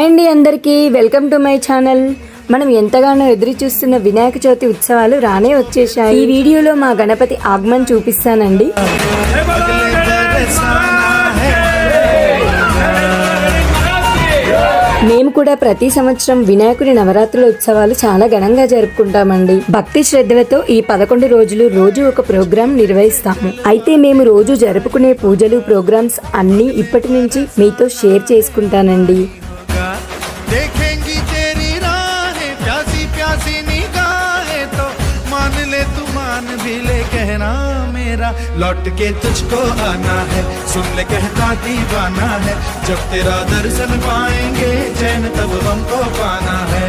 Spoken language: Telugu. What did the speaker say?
అండి అందరికీ వెల్కమ్ టు మై ఛానల్. మనం ఎంతగానో ఎదురు చూస్తున్న వినాయక చవితి ఉత్సవాలు రానే వచ్చేసాయి. ఈ వీడియోలో మా గణపతి ఆగమన్ చూపిస్తానండి. మేము కూడా ప్రతి సంవత్సరం వినాయకుడి నవరాత్రుల ఉత్సవాలు చాలా ఘనంగా జరుపుకుంటామండి. భక్తి శ్రద్ధలతో ఈ 11 రోజులు రోజు ఒక ప్రోగ్రాం నిర్వహిస్తాము. అయితే మేము రోజు జరుపుకునే పూజలు ప్రోగ్రామ్స్ అన్నీ ఇప్పటి నుంచి మీతో షేర్ చేసుకుంటానండి. लौट के तुझको आना है, सुन ले कहता दीवाना है, जब तेरा दर्शन पाएंगे चैन तब हमको पाना है.